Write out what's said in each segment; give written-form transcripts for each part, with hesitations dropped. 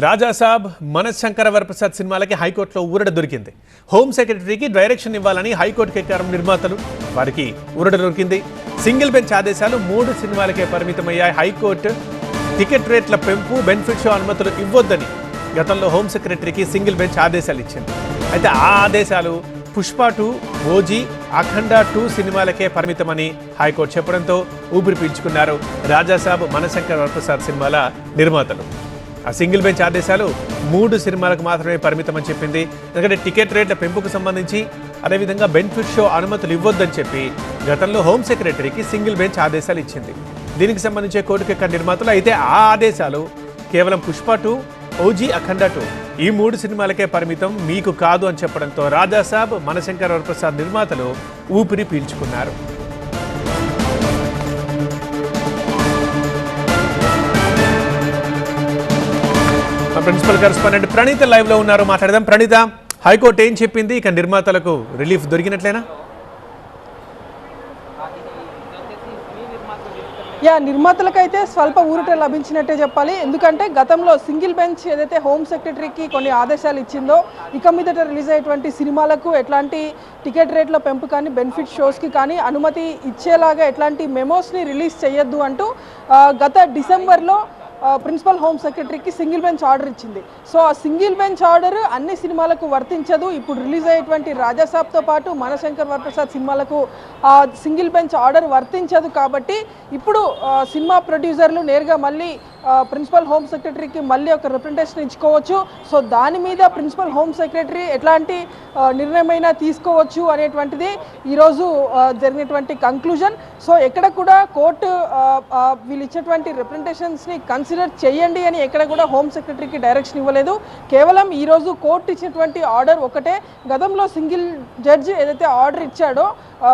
రాజాసాబ్ మనశంకర వరప్రసాద్ సినిమాలకి హైకోర్టులో ఊరట దొరికింది. హోమ్ సెక్రటరీకి డైరెక్షన్ ఇవ్వాలని హైకోర్టుకి ఎక్కారు నిర్మాతలు. వారికి ఊరట దొరికింది. సింగిల్ బెంచ్ ఆదేశాలు 3 సినిమాలకే పరిమితమయ్యాయి. హైకోర్టు టికెట్ రేట్ల పెంపు, బెనిఫిట్ షో అనుమతులు ఇవ్వొద్దని గతంలో హోమ్ సెక్రటరీకి సింగిల్ బెంచ్ ఆదేశాలు ఇచ్చింది. అయితే ఆ ఆదేశాలు పుష్ప 2, ఓజీ, అఖండ 2 సినిమాలకే పరిమితమని హైకోర్టు చెప్పడంతో ఊపిరి పీల్చుకున్నారు రాజాసాబ్ మనశంకర వరప్రసాద్ సినిమాల నిర్మాతలు. ఆ సింగిల్ బెంచ్ ఆదేశాలు 3 సినిమాలకు మాత్రమే పరిమితమని చెప్పింది. ఎందుకంటే టికెట్ రేట్ల పెంపుకు సంబంధించి అదేవిధంగా బెనిఫిట్ షో అనుమతులు ఇవ్వొద్దని చెప్పి గతంలో హోమ్ సెక్రటరీకి సింగిల్ బెంచ్ ఆదేశాలు ఇచ్చింది. దీనికి సంబంధించి కోర్టుకెక్క నిర్మాతలు. అయితే ఆ ఆదేశాలు కేవలం పుష్ప 2, ఓజీ, అఖండ 2 ఈ 3 సినిమాలకే పరిమితం, మీకు కాదు అని చెప్పడంతో రాజాసాబ్ మనశంకర వరప్రసాద్ నిర్మాతలు ఊపిరి పీల్చుకున్నారు. ప్రిన్సిపల్ కరెస్పాండెంట్ ప్రణీత లైవ్ లో ఉన్నారు, మాట్లాడదాం. ప్రణీత, హైకోర్టు ఏం చెప్పింది? ఇక నిర్మాతలకు రిలీఫ్ దొరికినట్లేనా? నిర్మాతలకైతే స్వల్ప ఊరట లభించినట్టే చెప్పాలి. ఎందుకంటే గతంలో సింగిల్ బెంచ్ ఏదైతే హోమ్ సెక్రటరీకి కొన్ని ఆదేశాలు ఇచ్చిందో ఇక మీదట రిలీజ్ అయ్యేటువంటి సినిమాలకు ఎట్లాంటి టికెట్ రేట్ల పెంపు కానీ బెనిఫిట్ షోస్కి కానీ అనుమతి ఇచ్చేలాగా ఎట్లాంటి మెమోస్ని రిలీజ్ చేయొద్దు అంటూ గత డిసెంబర్లో ప్రిన్సిపల్ హోమ్ సెక్రటరీకి సింగిల్ బెంచ్ ఆర్డర్ ఇచ్చింది. సో ఆ సింగిల్ బెంచ్ ఆర్డర్ అన్ని సినిమాలకు వర్తించదు. ఇప్పుడు రిలీజ్ అయ్యేటువంటి రాజాసాబ్తో పాటు మనశంకర్ వరప్రసాద్ సినిమాలకు సింగిల్ బెంచ్ ఆర్డర్ వర్తించదు. కాబట్టి ఇప్పుడు సినిమా ప్రొడ్యూసర్లు నేరుగా మళ్ళీ ప్రిన్సిపల్ హోమ్ సెక్రటరీకి మళ్ళీ ఒక రిప్రజెంటేషన్ ఇచ్చుకోవచ్చు. సో దాని మీద ప్రిన్సిపల్ హోమ్ సెక్రటరీ ఎట్లాంటి నిర్ణయమైనా తీసుకోవచ్చు అనేటువంటిది ఈరోజు జరిగినటువంటి కంక్లూజన్. సో ఎక్కడ కూడా కోర్టు వీళ్ళు ఇచ్చేటువంటి రిప్రజెంటేషన్స్ని కన్సిడర్ చేయండి అని ఎక్కడ కూడా హోమ్ సెక్రటరీకి డైరెక్షన్ ఇవ్వలేదు. కేవలం ఈరోజు కోర్టు ఇచ్చినటువంటి ఆర్డర్ ఒకటే. గతంలో సింగిల్ జడ్జి ఏదైతే ఆర్డర్ ఇచ్చాడో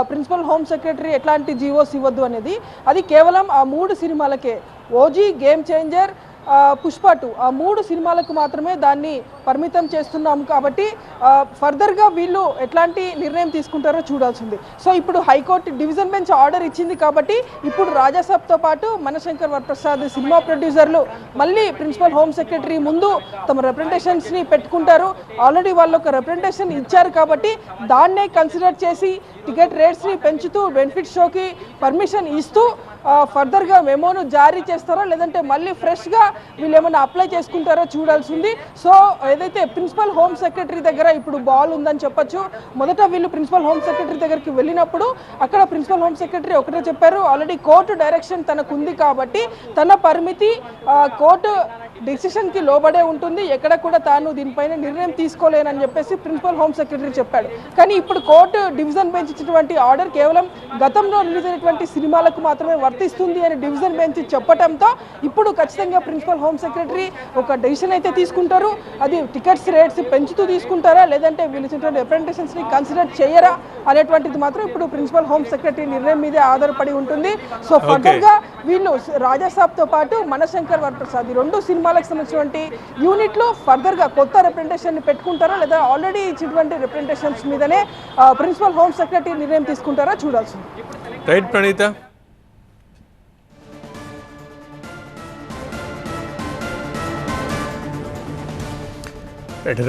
ప్రిన్సిపల్ హోమ్ సెక్రటరీ ఎట్లాంటి జీవోస్ ఇవ్వద్దు అనేది, అది కేవలం ఆ 3 సినిమాలకే, ఓజీ, గేమ్ చేంజర్, పుష్ప 2 ఆ 3 సినిమాలకు మాత్రమే దాన్ని పరిమితం చేస్తున్నాము. కాబట్టి ఫర్దర్గా వీళ్ళు ఎట్లాంటి నిర్ణయం తీసుకుంటారో చూడాల్సింది. సో ఇప్పుడు హైకోర్టు డివిజన్ బెంచ్ ఆర్డర్ ఇచ్చింది కాబట్టి ఇప్పుడు రాజాసాబ్తో పాటు మనశంకర్ వరప్రసాద్ సినిమా ప్రొడ్యూసర్లు మళ్ళీ ప్రిన్సిపల్ హోమ్ సెక్రటరీ ముందు తమ రిప్రజెంటేషన్స్ని పెట్టుకుంటారు. ఆల్రెడీ వాళ్ళు ఒక రిప్రజెంటేషన్ ఇచ్చారు కాబట్టి దాన్నే కన్సిడర్ చేసి టికెట్ రేట్స్ని పెంచుతూ బెనిఫిట్ షోకి పర్మిషన్ ఇస్తూ ఫర్దర్గా మెమోను జారీ చేస్తారో లేదంటే మళ్ళీ ఫ్రెష్గా వీళ్ళు ఏమైనా అప్లై చేసుకుంటారో చూడాల్సింది. సో ఏదైతే ప్రిన్సిపల్ హోమ్ సెక్రటరీ దగ్గర ఇప్పుడు బాల్ ఉందని చెప్పొచ్చు. మొదట వీళ్ళు ప్రిన్సిపల్ హోమ్ సెక్రటరీ దగ్గరికి వెళ్ళినప్పుడు అక్కడ ప్రిన్సిపల్ హోమ్ సెక్రటరీ ఒకటే చెప్పారు, ఆల్రెడీ కోర్టు డైరెక్షన్ తనకు ఉంది కాబట్టి తన పరిమితి కోర్టు డిసిషన్కి లోబడే ఉంటుంది, ఎక్కడ కూడా తాను దీనిపైన నిర్ణయం తీసుకోలేనని చెప్పేసి ప్రిన్సిపల్ హోమ్ సెక్రటరీ చెప్పాడు. కానీ ఇప్పుడు కోర్టు డివిజన్ బెంచ్ ఇచ్చినటువంటి ఆర్డర్ కేవలం గతంలో రిలీజ్ అయినటువంటి సినిమాలకు మాత్రమే వర్తిస్తుంది అని డివిజన్ బెంచ్ చెప్పడంతో ఇప్పుడు ఖచ్చితంగా ప్రిన్సిపల్ హోమ్ సెక్రటరీ ఒక డెసిషన్ అయితే తీసుకుంటారు. అది టికెట్స్ రేట్స్ పెంచుతూ తీసుకుంటారా లేదంటే వీళ్ళు ఇచ్చినటువంటి రిప్రజెంటేషన్స్ని కన్సిడర్ చేయరా అనేటువంటిది మాత్రం ఇప్పుడు ప్రిన్సిపల్ హోమ్ సెక్రటరీ నిర్ణయం మీదే ఆధారపడి ఉంటుంది. సో ఫర్దర్గా వీళ్ళు రాజాసాబ్తో పాటు మనశంకర్ వరప్రసాద్ 2 సినిమాలకు సంబంధించినటువంటి యూనిట్లో ఫర్దర్గా కొత్త రిప్రజెంటేషన్ పెట్టుకుంటారా లేదా ఆల్రెడీ ఇచ్చినటువంటి రిప్రజెంటేషన్స్ మీదనే ప్రిన్సిపల్ హోమ్ సెక్రటరీ నిర్ణయం తీసుకుంటారా చూడాల్సింది. రైట్ ప్రణీత.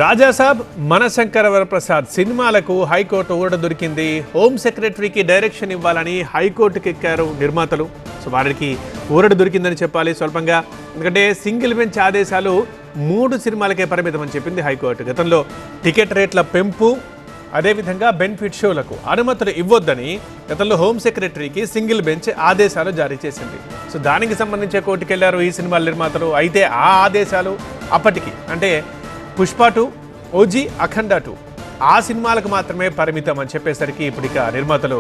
రాజాసాబ్ మనశంకర వరప్రసాద్ సినిమాలకు హైకోర్టు ఊరట దొరికింది. హోమ్ సెక్రటరీకి డైరెక్షన్ ఇవ్వాలని హైకోర్టుకి ఎక్కారు నిర్మాతలు. సో వారికి ఊరట దొరికిందని చెప్పాలి స్వల్పంగా. ఎందుకంటే సింగిల్ బెంచ్ ఆదేశాలు 3 సినిమాలకే పరిమితం అని చెప్పింది హైకోర్టు. గతంలో టికెట్ రేట్ల పెంపు అదేవిధంగా బెనిఫిట్ షోలకు అనుమతులు ఇవ్వొద్దని గతంలో హోమ్ సెక్రటరీకి సింగిల్ బెంచ్ ఆదేశాలు జారీ చేసింది. సో దానికి సంబంధించే కోర్టుకు వెళ్లారు ఈ సినిమాల నిర్మాతలు. అయితే ఆ ఆదేశాలు అప్పటికి అంటే పుష్ప 2, ఓజీ, అఖండ 2 ఆ సినిమాలకు మాత్రమే పరిమితం అని చెప్పేసరికి ఇప్పుడు ఇక నిర్మాతలు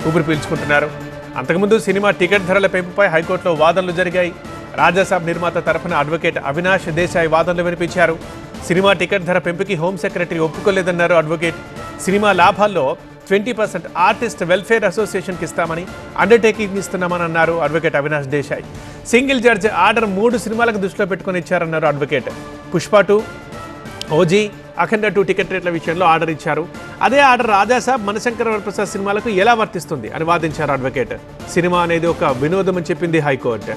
ఊపిరి పీల్చుకుంటున్నారు. అంతకుముందు సినిమా టికెట్ ధరల పెంపుపై హైకోర్టులో వాదనలు జరిగాయి. రాజాసాబ్ నిర్మాత తరఫున అడ్వకేట్ అవినాష్ దేశాయ్ వాదనలు వినిపించారు. సినిమా టికెట్ ధర పెంపుకి హోమ్ సెక్రటరీ ఒప్పుకోలేదన్నారు అడ్వకేట్. సినిమా లాభాల్లో 20% ఆర్టిస్ట్ వెల్ఫేర్ అసోసియేషన్కి ఇస్తామని, అండర్టేకింగ్ ఇస్తున్నామని అన్నారు advocate Avinash Desai. Single judge order 3 సినిమాలకు దృష్టిలో పెట్టుకుని ఇచ్చారన్నారు అడ్వకేట్. పుష్ప 2, ఓజీ, అఖండ 2 టికెట్ రేట్ల విషయంలో ఆర్డర్ ఇచ్చారు. అదే ఆర్డర్ రాజాసాబ్ మనశంకర వరప్రసాద్ సినిమాలకు ఎలా వర్తిస్తుంది అని వాదించారు అడ్వకేట్. సినిమా అనేది ఒక వినోదం అని చెప్పింది హైకోర్టు.